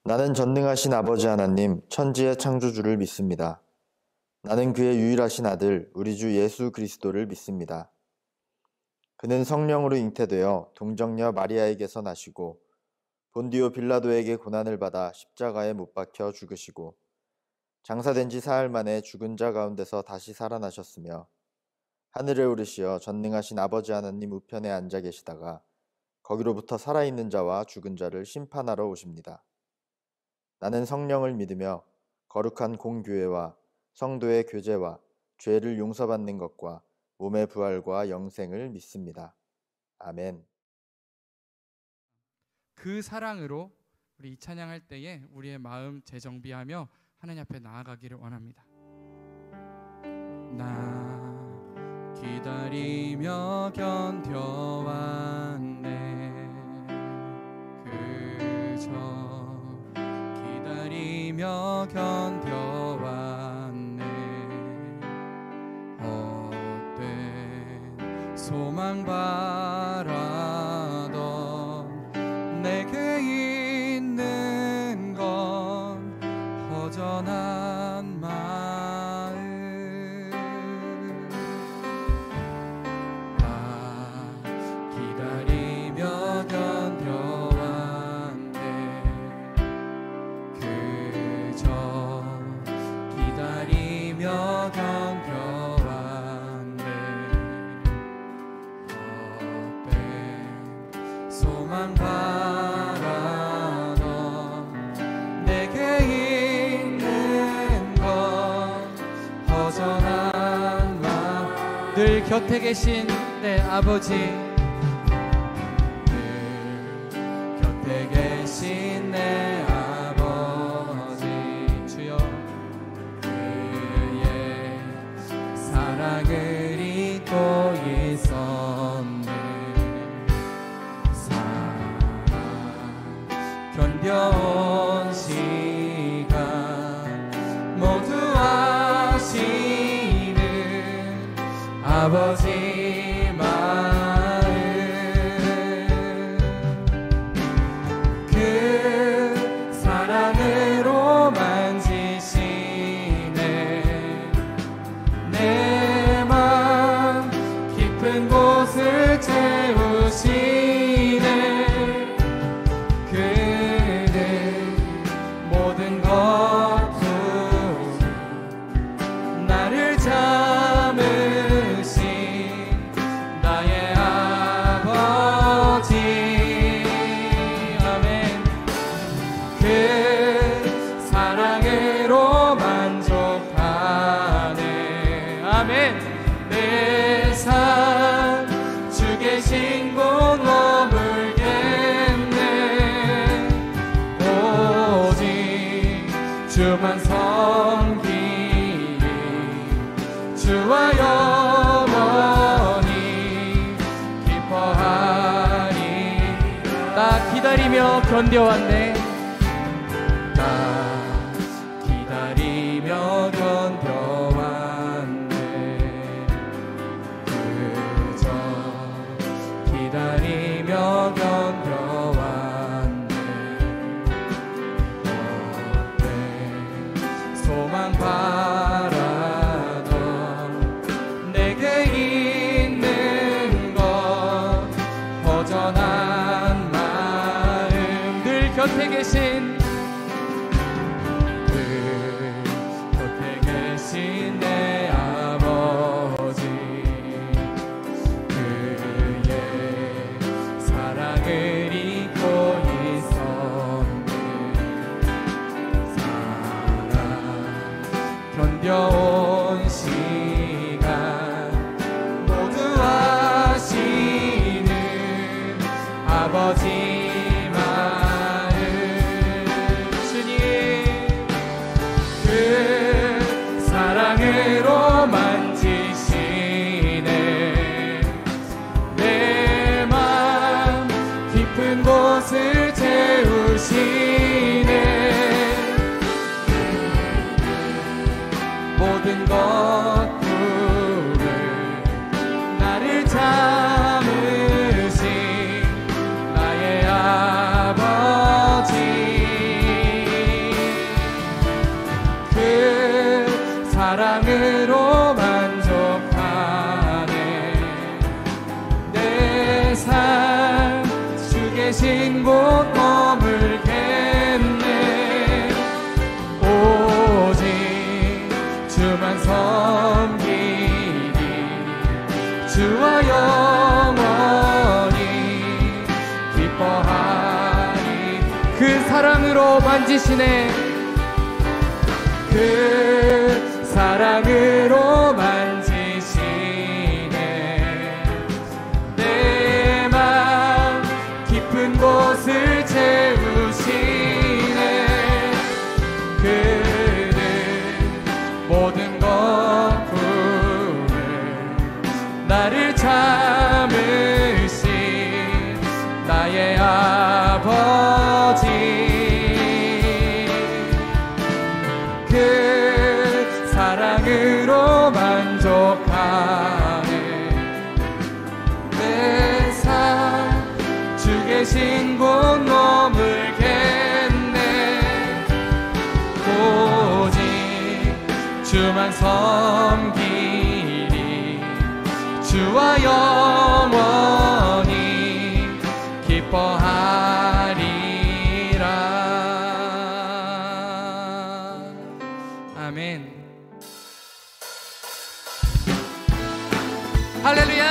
나는 전능하신 아버지 하나님, 천지의 창조주를 믿습니다. 나는 그의 유일하신 아들, 우리 주 예수 그리스도를 믿습니다. 그는 성령으로 잉태되어 동정녀 마리아에게서 나시고 본디오 빌라도에게 고난을 받아 십자가에 못 박혀 죽으시고 장사된 지 사흘 만에 죽은 자 가운데서 다시 살아나셨으며 하늘에 오르시어 전능하신 아버지 하나님 우편에 앉아 계시다가 거기로부터 살아있는 자와 죽은 자를 심판하러 오십니다. 나는 성령을 믿으며 거룩한 공교회와 성도의 교제와 죄를 용서받는 것과 몸의 부활과 영생을 믿습니다. 아멘. 그 사랑으로 우리 이 찬양할 때에 우리의 마음 재정비하며 하나님 앞에 나아가기를 원합니다. 나 기다리며 견뎌왔네. 그저 기다리며 견뎌왔네. 헛된 소망 바라던 내게 있는 건 허전한 마음. 나 기다리며 견뎌왔네. 그저 기다리며 견뎌왔네. 헛된 소망 바라던 내게 있는 건 허전한 마음. 늘 곁에 계신 내 아버지, 늘 곁에 계신 내 아버지, 주여 그의 사랑을 잊고 있었네. 사랑 견뎌온 시간 모두 아시는 아버지 마음. 그 사랑으로 만지시네. 내 맘 깊은 곳을 채우시네. 그는 모든 것 푸 나를 참으신 나의 아버지. 아멘. 그 사랑으로 만족하네. 아멘. 내 삶 주 계신 곳 머물겠네. 오직 주만 섬기리 주와 영원히 기뻐하리. 나 기다리며 견뎌왔네. 나 기다리며 견뎌왔네. 그저 기다리며 견뎌왔네. 헛된 소망 바라던 내게 있는 것 허전한 마음. 늘 곁에 계신 늘 곁에 계신 내 아버지. 견뎌온 시간 모두 아시는 아버지 마음 주님 그 사랑으로 만지시네 내 맘 깊은 곳을 채우시네 모든 것들을 나를 참으신 나의 아버지 그 사랑으로 만족하네 내 삶 주 계신 곳 머물겠네 오직 주만 섬기리 주와 영원히 기뻐하리 그 사랑으로 만지시네 그 사랑으로 만지시네 내 맘 깊은 곳을 채우시네 그는 모든 것들을 나를 참으신 나의 아버지 그 사랑으로 만족하네 내 삶 주 계신 곳 머물겠네 오직 주만 섬기리 주와 영원히 기뻐하리라 아멘 할렐루야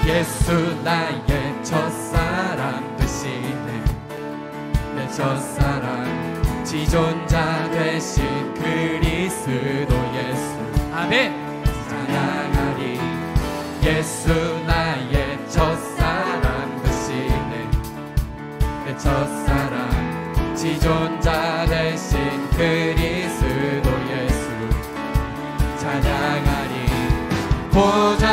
예수 나의 첫사랑 되시네 내 첫사랑 지존자 되신 그리스도 예수 아멘 찬양하리 예수 나의 첫사랑 되시네 내 첫사랑 지존자 되신 그리스도 예수 찬양하리 보좌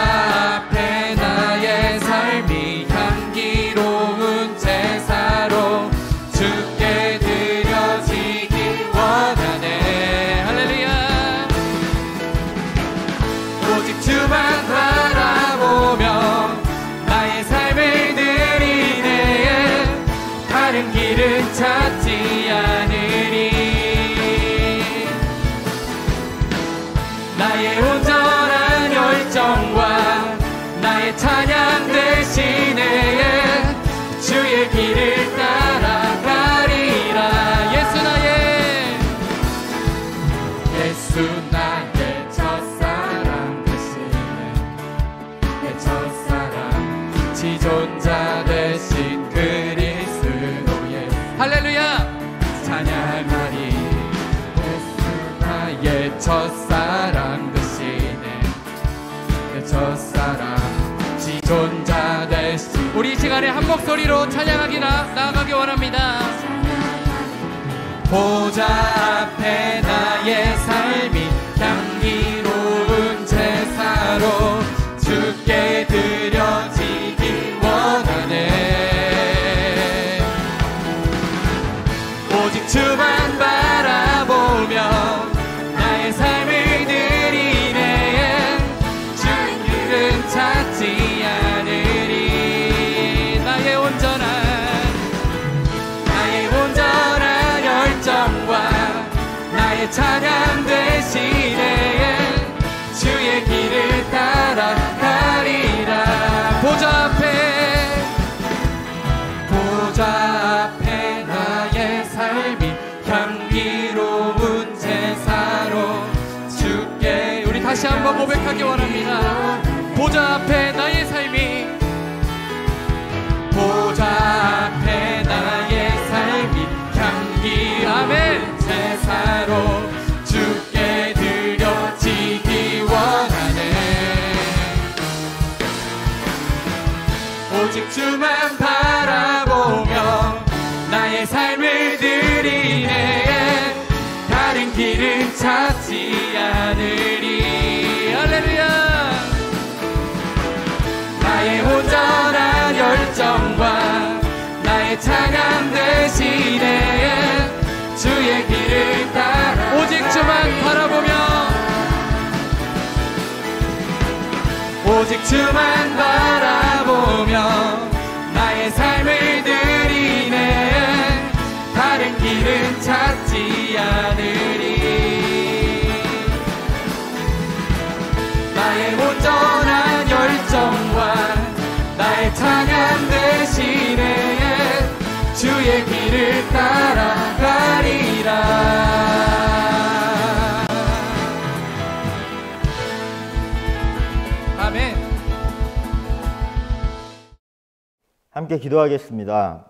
앞에 나의 삶이 향기로운 제사로 주께 드려지길 원하네 할렐루야 오직 주만 바라보며 나의 삶을 드리네 다른 길은 찾지 않으리 나의 온전한 열정과 나의 찬양 대신에 주의 길을 따라가리라 예수 나의 첫사랑 되시네 내 첫사랑 지존자 되신 그리스도 예수 할렐루야 찬양하리 예수 나의 첫사랑 되시네 내 첫사랑 지존자 되신 우리 이 시간에 한 목소리로 찬양하기 나아가기 원합니다 보좌 앞에 나의 삶이 향기로운 제사로 주께 드려지길 원하네 오직 주만 바라보며 나의 삶을 드리네 주의 길은 찾지 않으리 나의 온전한 열정과 나의 찬양 대신에 주의 길을 따라가리라 보좌 앞에 나의 삶이 향기로운 제사로 주께 우리 다시 한번 고백하기 원합니다 보좌 오직 주만 바라보며 나의 삶을 드리네. 다른 길은 찾지 않으리. 할렐루야. 나의 온전한 열정과 나의 찬양 대신에 주의 길을 따라 오직 주만 바라보며 오직 주만 바라보며 나의 삶을 드리네. 다른 길은 찾지 않으리. 나의 온전한 열정과 나의 찬양 대신에 주의 길을 따라가리라. 아멘. 함께 기도하겠습니다.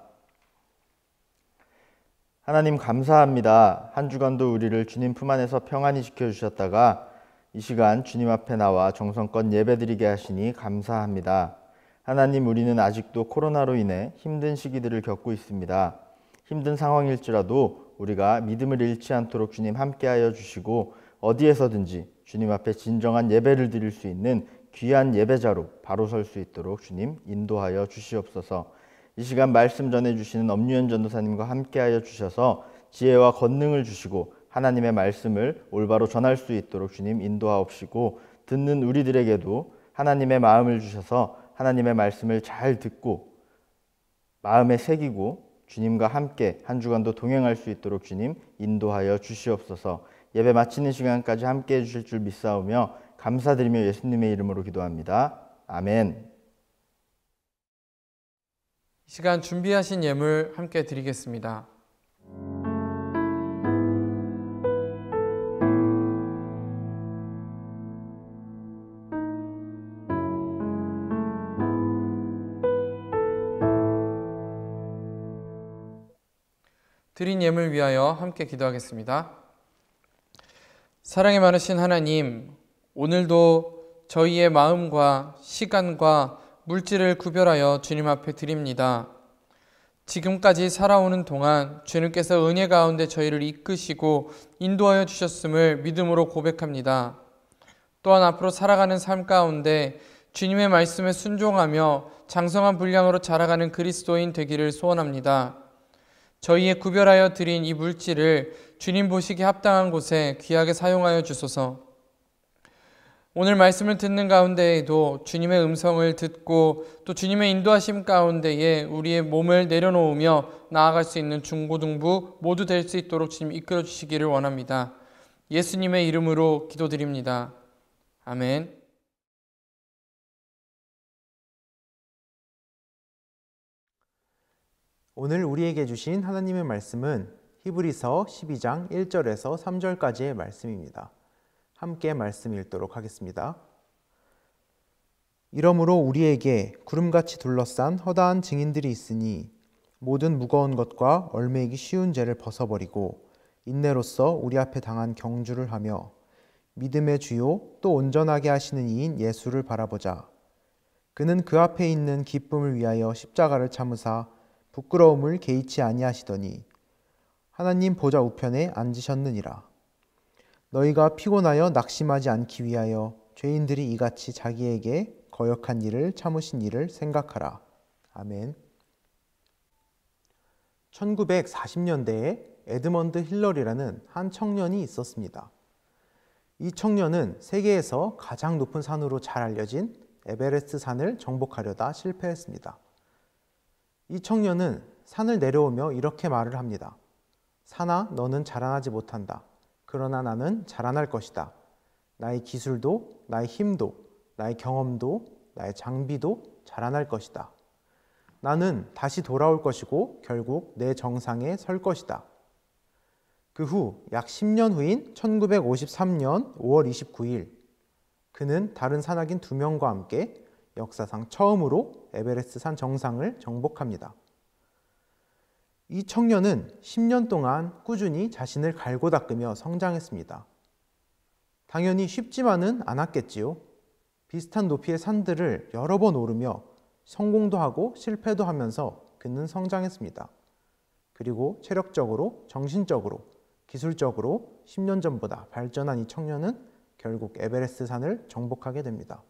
하나님 감사합니다. 한 주간도 우리를 주님 품 안에서 평안히 지켜주셨다가 이 시간 주님 앞에 나와 정성껏 예배드리게 하시니 감사합니다. 하나님, 우리는 아직도 코로나로 인해 힘든 시기들을 겪고 있습니다. 힘든 상황일지라도 우리가 믿음을 잃지 않도록 주님 함께하여 주시고 어디에서든지 주님 앞에 진정한 예배를 드릴 수 있는 귀한 예배자로 바로 설 수 있도록 주님 인도하여 주시옵소서. 이 시간 말씀 전해주시는 엄유현 전도사님과 함께하여 주셔서 지혜와 권능을 주시고 하나님의 말씀을 올바로 전할 수 있도록 주님 인도하옵시고, 듣는 우리들에게도 하나님의 마음을 주셔서 하나님의 말씀을 잘 듣고 마음에 새기고 주님과 함께 한 주간도 동행할 수 있도록 주님 인도하여 주시옵소서. 예배 마치는 시간까지 함께해 주실 줄 믿사오며 감사드리며 예수님의 이름으로 기도합니다. 아멘. 이 시간 준비하신 예물 함께 드리겠습니다. 드린 예물 위하여 함께 기도하겠습니다. 사랑이 많으신 하나님, 오늘도 저희의 마음과 시간과 물질을 구별하여 주님 앞에 드립니다. 지금까지 살아오는 동안 주님께서 은혜 가운데 저희를 이끄시고 인도하여 주셨음을 믿음으로 고백합니다. 또한 앞으로 살아가는 삶 가운데 주님의 말씀에 순종하며 장성한 분량으로 자라가는 그리스도인 되기를 소원합니다. 저희의 구별하여 드린 이 물질을 주님 보시기에 합당한 곳에 귀하게 사용하여 주소서. 오늘 말씀을 듣는 가운데에도 주님의 음성을 듣고 또 주님의 인도하심 가운데에 우리의 몸을 내려놓으며 나아갈 수 있는 중고등부 모두 될 수 있도록 주님 이끌어 주시기를 원합니다. 예수님의 이름으로 기도드립니다. 아멘. 오늘 우리에게 주신 하나님의 말씀은 히브리서 12장 1절에서 3절까지의 말씀입니다. 함께 말씀 읽도록 하겠습니다. 이러므로 우리에게 구름같이 둘러싼 허다한 증인들이 있으니 모든 무거운 것과 얽매이기 쉬운 죄를 벗어버리고 인내로써 우리 앞에 당한 경주를 하며 믿음의 주요 또 온전하게 하시는 이인 예수를 바라보자. 그는 그 앞에 있는 기쁨을 위하여 십자가를 참으사 부끄러움을 개의치 아니하시더니 하나님 보좌 우편에 앉으셨느니라. 너희가 피곤하여 낙심하지 않기 위하여 죄인들이 이같이 자기에게 거역한 일을 참으신 일을 생각하라. 아멘. 1940년대에 에드먼드 힐러리라는 한 청년이 있었습니다. 이 청년은 세계에서 가장 높은 산으로 잘 알려진 에베레스트 산을 정복하려다 실패했습니다. 이 청년은 산을 내려오며 이렇게 말을 합니다. 산아, 너는 자라나지 못한다. 그러나 나는 자라날 것이다. 나의 기술도, 나의 힘도, 나의 경험도, 나의 장비도 자라날 것이다. 나는 다시 돌아올 것이고 결국 내 정상에 설 것이다. 그 후 약 10년 후인 1953년 5월 29일 그는 다른 산악인 2명과 함께 역사상 처음으로 에베레스트 산 정상을 정복합니다. 이 청년은 10년 동안 꾸준히 자신을 갈고 닦으며 성장했습니다. 당연히 쉽지만은 않았겠지요. 비슷한 높이의 산들을 여러 번 오르며 성공도 하고 실패도 하면서 그는 성장했습니다. 그리고 체력적으로, 정신적으로, 기술적으로 10년 전보다 발전한 이 청년은 결국 에베레스트 산을 정복하게 됩니다.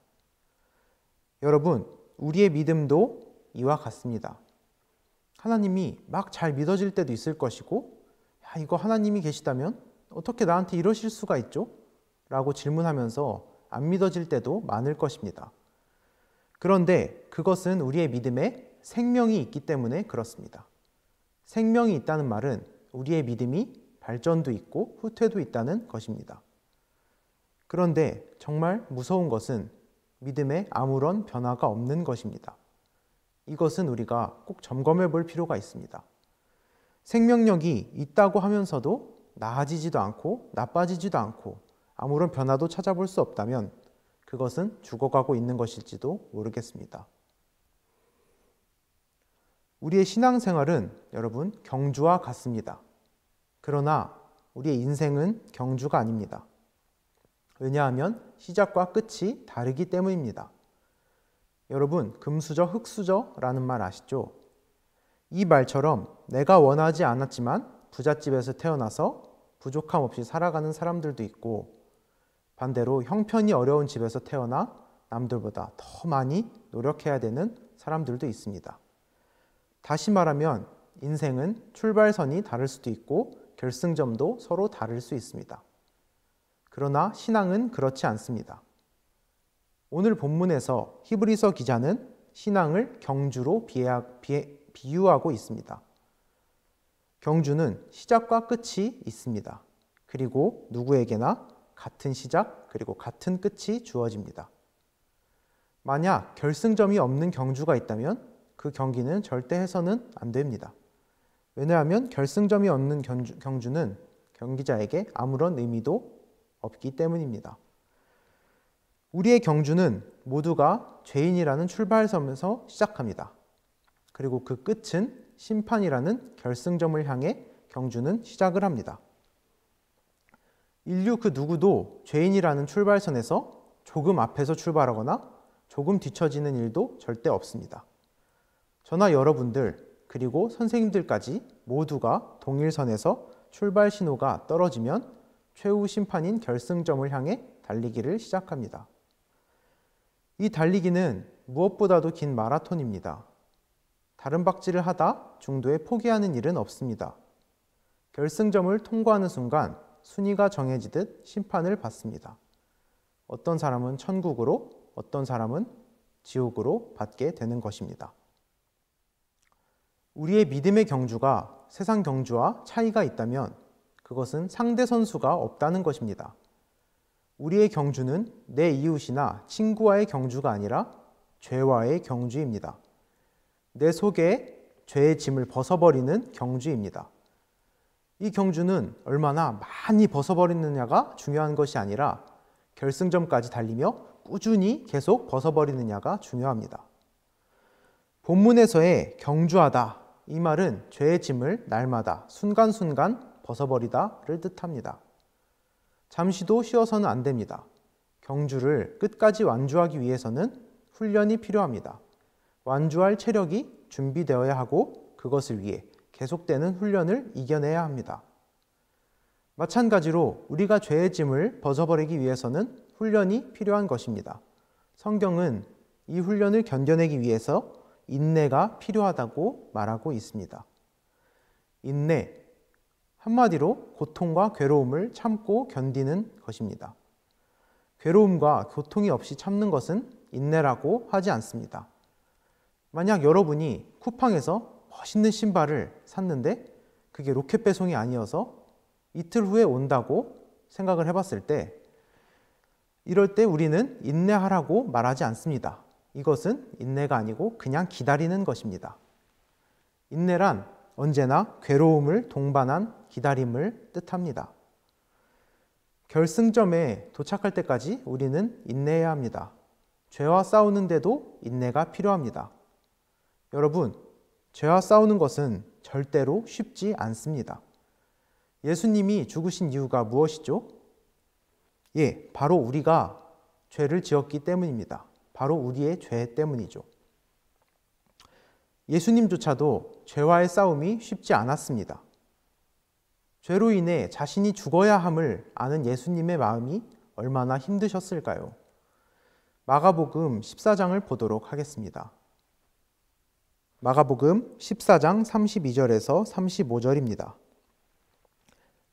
여러분, 우리의 믿음도 이와 같습니다. 하나님이 막 잘 믿어질 때도 있을 것이고, 야, 이거 하나님이 계시다면 어떻게 나한테 이러실 수가 있죠? 라고 질문하면서 안 믿어질 때도 많을 것입니다. 그런데 그것은 우리의 믿음에 생명이 있기 때문에 그렇습니다. 생명이 있다는 말은 우리의 믿음이 발전도 있고 후퇴도 있다는 것입니다. 그런데 정말 무서운 것은 믿음에 아무런 변화가 없는 것입니다. 이것은 우리가 꼭 점검해 볼 필요가 있습니다. 생명력이 있다고 하면서도 나아지지도 않고 나빠지지도 않고 아무런 변화도 찾아볼 수 없다면 그것은 죽어가고 있는 것일지도 모르겠습니다. 우리의 신앙생활은 여러분 경주와 같습니다. 그러나 우리의 인생은 경주가 아닙니다. 왜냐하면 시작과 끝이 다르기 때문입니다. 여러분, 금수저 흙수저라는 말 아시죠? 이 말처럼 내가 원하지 않았지만 부잣집에서 태어나서 부족함 없이 살아가는 사람들도 있고, 반대로 형편이 어려운 집에서 태어나 남들보다 더 많이 노력해야 되는 사람들도 있습니다. 다시 말하면 인생은 출발선이 다를 수도 있고 결승점도 서로 다를 수 있습니다. 그러나 신앙은 그렇지 않습니다. 오늘 본문에서 히브리서 기자는 신앙을 경주로 비유하고 있습니다. 경주는 시작과 끝이 있습니다. 그리고 누구에게나 같은 시작 그리고 같은 끝이 주어집니다. 만약 결승점이 없는 경주가 있다면 그 경기는 절대 해서는 안 됩니다. 왜냐하면 결승점이 없는 경주는 경기자에게 아무런 의미도 없기 때문입니다. 우리의 경주는 모두가 죄인이라는 출발점에서 시작합니다. 그리고 그 끝은 심판이라는 결승점을 향해 경주는 시작을 합니다. 인류 그 누구도 죄인이라는 출발선에서 조금 앞에서 출발하거나 조금 뒤처지는 일도 절대 없습니다. 저나 여러분들 그리고 선생님들까지 모두가 동일선에서 출발 신호가 떨어지면 최후 심판인 결승점을 향해 달리기를 시작합니다. 이 달리기는 무엇보다도 긴 마라톤입니다. 다른 박질을 하다 중도에 포기하는 일은 없습니다. 결승점을 통과하는 순간 순위가 정해지듯 심판을 받습니다. 어떤 사람은 천국으로, 어떤 사람은 지옥으로 받게 되는 것입니다. 우리의 믿음의 경주가 세상 경주와 차이가 있다면 그것은 상대 선수가 없다는 것입니다. 우리의 경주는 내 이웃이나 친구와의 경주가 아니라 죄와의 경주입니다. 내 속에 죄의 짐을 벗어버리는 경주입니다. 이 경주는 얼마나 많이 벗어버리느냐가 중요한 것이 아니라 결승점까지 달리며 꾸준히 계속 벗어버리느냐가 중요합니다. 본문에서의 경주하다, 이 말은 죄의 짐을 날마다 순간순간 벗어버리다를 뜻합니다. 잠시도 쉬어서는 안 됩니다. 경주를 끝까지 완주하기 위해서는 훈련이 필요합니다. 완주할 체력이 준비되어야 하고 그것을 위해 계속되는 훈련을 이겨내야 합니다. 마찬가지로 우리가 죄의 짐을 벗어버리기 위해서는 훈련이 필요한 것입니다. 성경은 이 훈련을 견뎌내기 위해서 인내가 필요하다고 말하고 있습니다. 인내, 한마디로 고통과 괴로움을 참고 견디는 것입니다. 괴로움과 고통이 없이 참는 것은 인내라고 하지 않습니다. 만약 여러분이 쿠팡에서 멋있는 신발을 샀는데 그게 로켓 배송이 아니어서 이틀 후에 온다고 생각을 해봤을 때, 이럴 때 우리는 인내하라고 말하지 않습니다. 이것은 인내가 아니고 그냥 기다리는 것입니다. 인내란 언제나 괴로움을 동반한 기다림을 뜻합니다. 결승점에 도착할 때까지 우리는 인내해야 합니다. 죄와 싸우는데도 인내가 필요합니다. 여러분, 죄와 싸우는 것은 절대로 쉽지 않습니다. 예수님이 죽으신 이유가 무엇이죠? 바로 우리가 죄를 지었기 때문입니다. 바로 우리의 죄 때문이죠. 예수님조차도 죄와의 싸움이 쉽지 않았습니다. 죄로 인해 자신이 죽어야 함을 아는 예수님의 마음이 얼마나 힘드셨을까요? 마가복음 14장을 보도록 하겠습니다. 마가복음 14장 32절에서 35절입니다.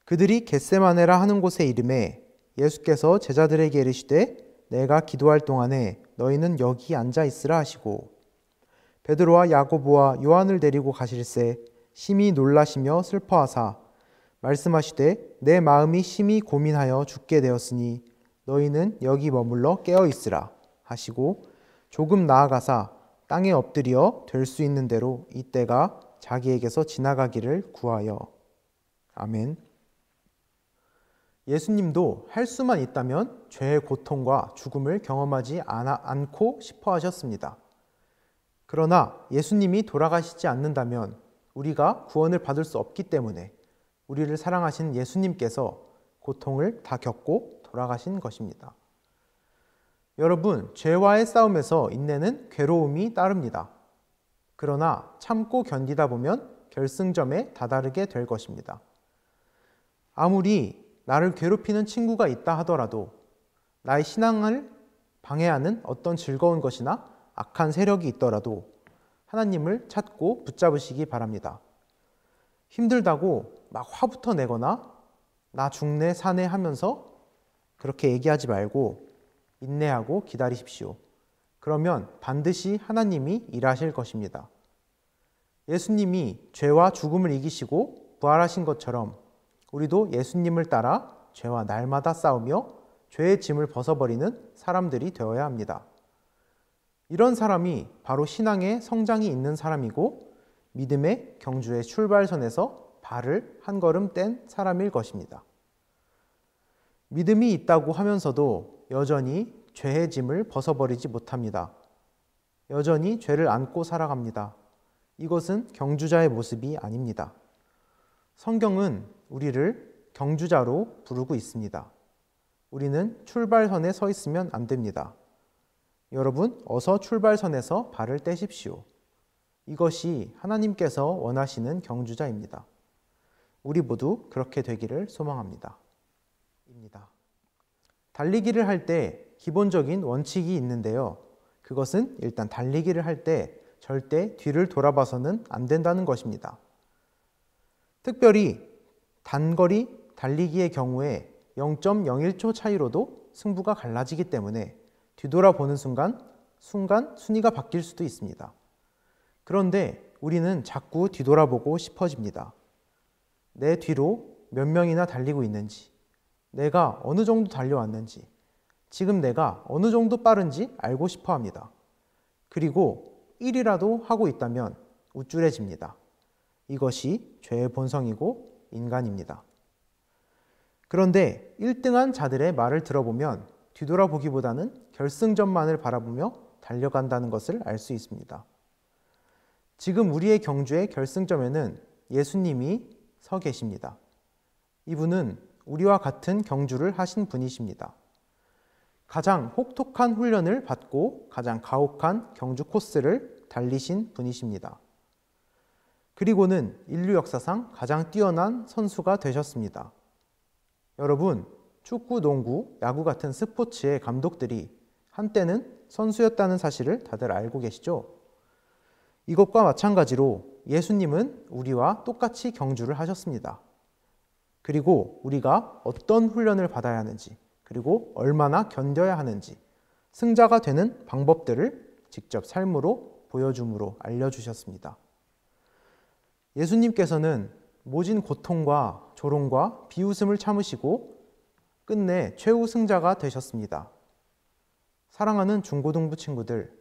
그들이 겟세마네라 하는 곳에 이르매 예수께서 제자들에게 이르시되 내가 기도할 동안에 너희는 여기 앉아 있으라 하시고 베드로와 야고보와 요한을 데리고 가실새 심히 놀라시며 슬퍼하사 말씀하시되 내 마음이 심히 고민하여 죽게 되었으니 너희는 여기 머물러 깨어 있으라 하시고 조금 나아가사 땅에 엎드려 될 수 있는 대로 이때가 자기에게서 지나가기를 구하여. 아멘. 예수님도 할 수만 있다면 죄의 고통과 죽음을 경험하지 않고 싶어 하셨습니다. 그러나 예수님이 돌아가시지 않는다면 우리가 구원을 받을 수 없기 때문에 우리를 사랑하신 예수님께서 고통을 다 겪고 돌아가신 것입니다. 여러분, 죄와의 싸움에서 인내는 괴로움이 따릅니다. 그러나 참고 견디다 보면 결승점에 다다르게 될 것입니다. 아무리 나를 괴롭히는 친구가 있다 하더라도 나의 신앙을 방해하는 어떤 즐거운 것이나 악한 세력이 있더라도 하나님을 찾고 붙잡으시기 바랍니다. 힘들다고 막 화부터 내거나 나 죽네 사네 하면서 그렇게 얘기하지 말고 인내하고 기다리십시오. 그러면 반드시 하나님이 일하실 것입니다. 예수님이 죄와 죽음을 이기시고 부활하신 것처럼 우리도 예수님을 따라 죄와 날마다 싸우며 죄의 짐을 벗어버리는 사람들이 되어야 합니다. 이런 사람이 바로 신앙의 성장이 있는 사람이고 믿음의 경주의 출발선에서 발을 한 걸음 뗀 사람일 것입니다. 믿음이 있다고 하면서도 여전히 죄의 짐을 벗어버리지 못합니다. 여전히 죄를 안고 살아갑니다. 이것은 경주자의 모습이 아닙니다. 성경은 우리를 경주자로 부르고 있습니다. 우리는 출발선에 서 있으면 안 됩니다. 여러분, 어서 출발선에서 발을 떼십시오. 이것이 하나님께서 원하시는 경주자입니다. 우리 모두 그렇게 되기를 소망합니다. 달리기를 할 때 기본적인 원칙이 있는데요. 그것은 일단 달리기를 할 때 절대 뒤를 돌아봐서는 안 된다는 것입니다. 특별히 단거리 달리기의 경우에 0.01초 차이로도 승부가 갈라지기 때문에 뒤돌아보는 순간 순위가 바뀔 수도 있습니다. 그런데 우리는 자꾸 뒤돌아보고 싶어집니다. 내 뒤로 몇 명이나 달리고 있는지, 내가 어느 정도 달려왔는지, 지금 내가 어느 정도 빠른지 알고 싶어 합니다. 그리고 1이라도 하고 있다면 우쭐해집니다. 이것이 죄의 본성이고 인간입니다. 그런데 1등한 자들의 말을 들어보면 뒤돌아보기보다는 결승점만을 바라보며 달려간다는 것을 알 수 있습니다. 지금 우리의 경주의 결승점에는 예수님이 서 계십니다. 이분은 우리와 같은 경주를 하신 분이십니다. 가장 혹독한 훈련을 받고 가장 가혹한 경주 코스를 달리신 분이십니다. 그리고는 인류 역사상 가장 뛰어난 선수가 되셨습니다. 여러분, 축구, 농구, 야구 같은 스포츠의 감독들이 한때는 선수였다는 사실을 다들 알고 계시죠? 이것과 마찬가지로 예수님은 우리와 똑같이 경주를 하셨습니다. 그리고 우리가 어떤 훈련을 받아야 하는지, 그리고 얼마나 견뎌야 하는지, 승자가 되는 방법들을 직접 삶으로 보여줌으로 알려주셨습니다. 예수님께서는 모진 고통과 조롱과 비웃음을 참으시고 끝내 최후 승자가 되셨습니다. 사랑하는 중고등부 친구들,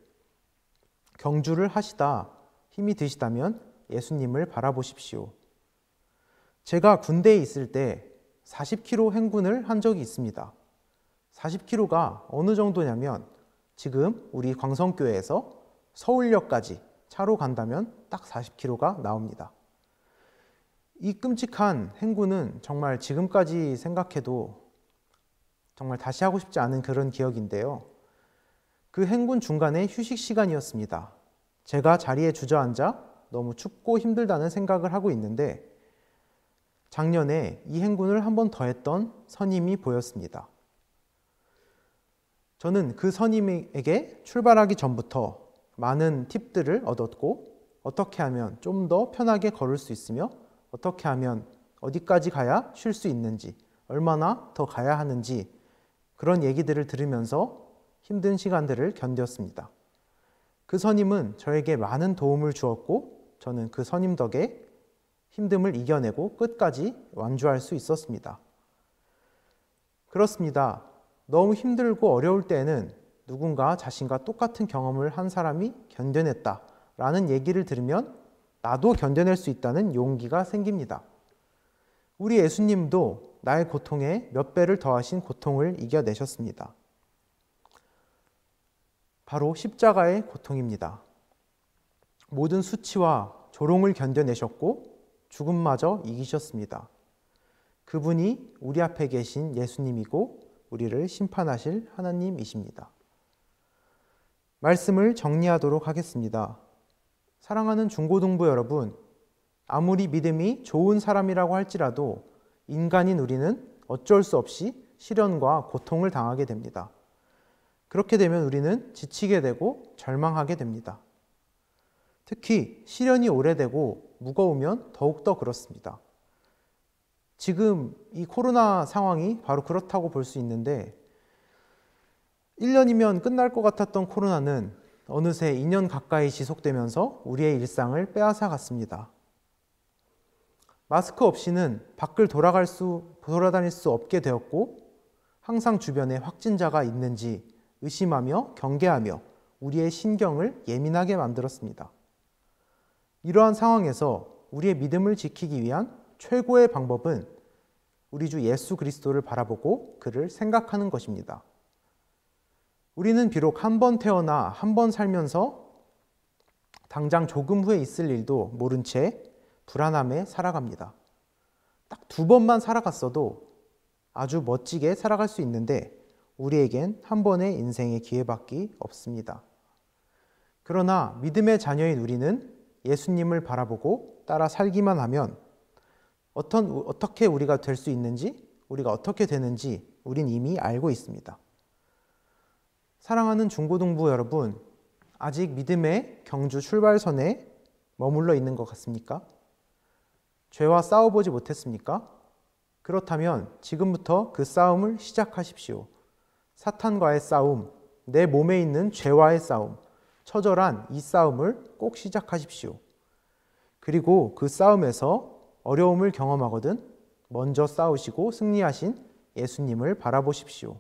경주를 하시다 힘이 드시다면 예수님을 바라보십시오. 제가 군대에 있을 때 40km 행군을 한 적이 있습니다. 40km가 어느 정도냐면 지금 우리 광성교회에서 서울역까지 차로 간다면 딱 40km가 나옵니다. 이 끔찍한 행군은 정말 지금까지 생각해도 정말 다시 하고 싶지 않은 그런 기억인데요. 그 행군 중간에 휴식 시간이었습니다. 제가 자리에 주저앉아 너무 춥고 힘들다는 생각을 하고 있는데 작년에 이 행군을 한 번 더 했던 선임이 보였습니다. 저는 그 선임에게 출발하기 전부터 많은 팁들을 얻었고 어떻게 하면 좀 더 편하게 걸을 수 있으며 어떻게 하면 어디까지 가야 쉴 수 있는지 얼마나 더 가야 하는지 그런 얘기들을 들으면서 힘든 시간들을 견뎠습니다. 그 선임은 저에게 많은 도움을 주었고 저는 그 선임 덕에 힘듦을 이겨내고 끝까지 완주할 수 있었습니다. 그렇습니다. 너무 힘들고 어려울 때에는 누군가 자신과 똑같은 경험을 한 사람이 견뎌냈다라는 얘기를 들으면 나도 견뎌낼 수 있다는 용기가 생깁니다. 우리 예수님도 나의 고통에 몇 배를 더하신 고통을 이겨내셨습니다. 바로 십자가의 고통입니다. 모든 수치와 조롱을 견뎌내셨고 죽음마저 이기셨습니다. 그분이 우리 앞에 계신 예수님이고 우리를 심판하실 하나님이십니다. 말씀을 정리하도록 하겠습니다. 사랑하는 중고등부 여러분, 아무리 믿음이 좋은 사람이라고 할지라도 인간인 우리는 어쩔 수 없이 시련과 고통을 당하게 됩니다. 그렇게 되면 우리는 지치게 되고 절망하게 됩니다. 특히 시련이 오래되고 무거우면 더욱더 그렇습니다. 지금 이 코로나 상황이 바로 그렇다고 볼 수 있는데 1년이면 끝날 것 같았던 코로나는 어느새 2년 가까이 지속되면서 우리의 일상을 빼앗아 갔습니다. 마스크 없이는 밖을 돌아다닐 수 없게 되었고 항상 주변에 확진자가 있는지 의심하며 경계하며 우리의 신경을 예민하게 만들었습니다. 이러한 상황에서 우리의 믿음을 지키기 위한 최고의 방법은 우리 주 예수 그리스도를 바라보고 그를 생각하는 것입니다. 우리는 비록 한 번 태어나 한 번 살면서 당장 조금 후에 있을 일도 모른 채 불안함에 살아갑니다. 딱 2번만 살아갔어도 아주 멋지게 살아갈 수 있는데 우리에겐 한 번의 인생의 기회밖에 없습니다. 그러나 믿음의 자녀인 우리는 예수님을 바라보고 따라 살기만 하면 어떻게 우리가 될 수 있는지, 우리가 어떻게 되는지 우린 이미 알고 있습니다. 사랑하는 중고등부 여러분, 아직 믿음의 경주 출발선에 머물러 있는 것 같습니까? 죄와 싸워보지 못했습니까? 그렇다면 지금부터 그 싸움을 시작하십시오. 사탄과의 싸움, 내 몸에 있는 죄와의 싸움, 처절한 이 싸움을 꼭 시작하십시오. 그리고 그 싸움에서 어려움을 경험하거든 먼저 싸우시고 승리하신 예수님을 바라보십시오.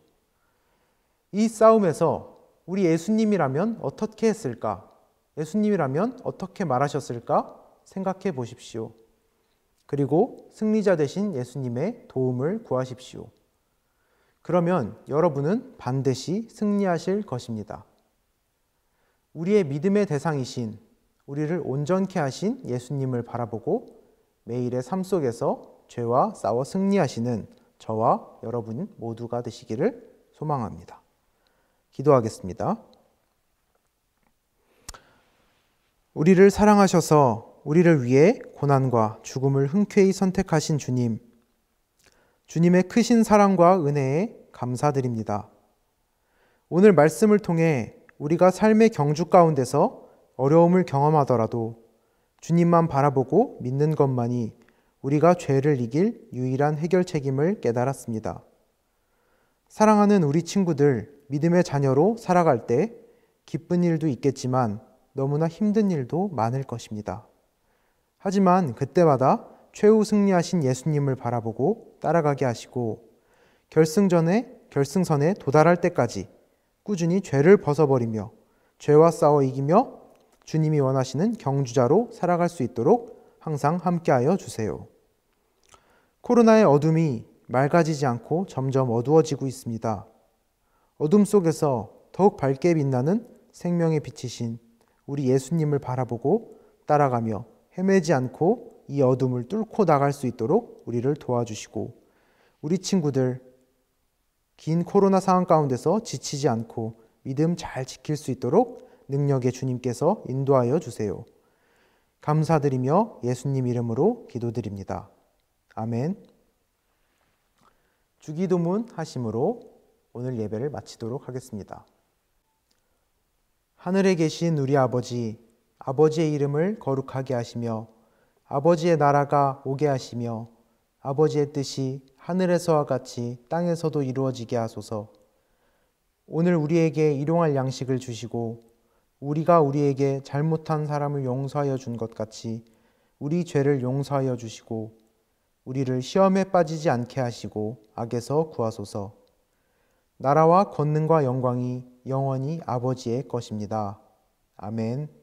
이 싸움에서 우리 예수님이라면 어떻게 했을까? 예수님이라면 어떻게 말하셨을까? 생각해 보십시오. 그리고 승리자 되신 예수님의 도움을 구하십시오. 그러면 여러분은 반드시 승리하실 것입니다. 우리의 믿음의 대상이신, 우리를 온전케 하신 예수님을 바라보고 매일의 삶 속에서 죄와 싸워 승리하시는 저와 여러분 모두가 되시기를 소망합니다. 기도하겠습니다. 우리를 사랑하셔서 우리를 위해 고난과 죽음을 흔쾌히 선택하신 주님, 주님의 크신 사랑과 은혜에 감사드립니다. 오늘 말씀을 통해 우리가 삶의 경주 가운데서 어려움을 경험하더라도 주님만 바라보고 믿는 것만이 우리가 죄를 이길 유일한 해결책임을 깨달았습니다. 사랑하는 우리 친구들, 믿음의 자녀로 살아갈 때 기쁜 일도 있겠지만 너무나 힘든 일도 많을 것입니다. 하지만 그때마다 최후 승리하신 예수님을 바라보고 따라가게 하시고 결승선에 도달할 때까지 꾸준히 죄를 벗어버리며 죄와 싸워 이기며 주님이 원하시는 경주자로 살아갈 수 있도록 항상 함께하여 주세요. 코로나의 어둠이 맑아지지 않고 점점 어두워지고 있습니다. 어둠 속에서 더욱 밝게 빛나는 생명의 빛이신 우리 예수님을 바라보고 따라가며 헤매지 않고 이 어둠을 뚫고 나갈 수 있도록 우리를 도와주시고 우리 친구들 긴 코로나 상황 가운데서 지치지 않고 믿음 잘 지킬 수 있도록 능력의 주님께서 인도하여 주세요. 감사드리며 예수님 이름으로 기도드립니다. 아멘. 주기도문 하심으로 오늘 예배를 마치도록 하겠습니다. 하늘에 계신 우리 아버지, 아버지의 이름을 거룩하게 하시며 아버지의 나라가 오게 하시며 아버지의 뜻이 하늘에서와 같이 땅에서도 이루어지게 하소서. 오늘 우리에게 일용할 양식을 주시고 우리가 우리에게 잘못한 사람을 용서하여 준 것 같이 우리 죄를 용서하여 주시고 우리를 시험에 빠지지 않게 하시고 악에서 구하소서. 나라와 권능과 영광이 영원히 아버지의 것입니다. 아멘.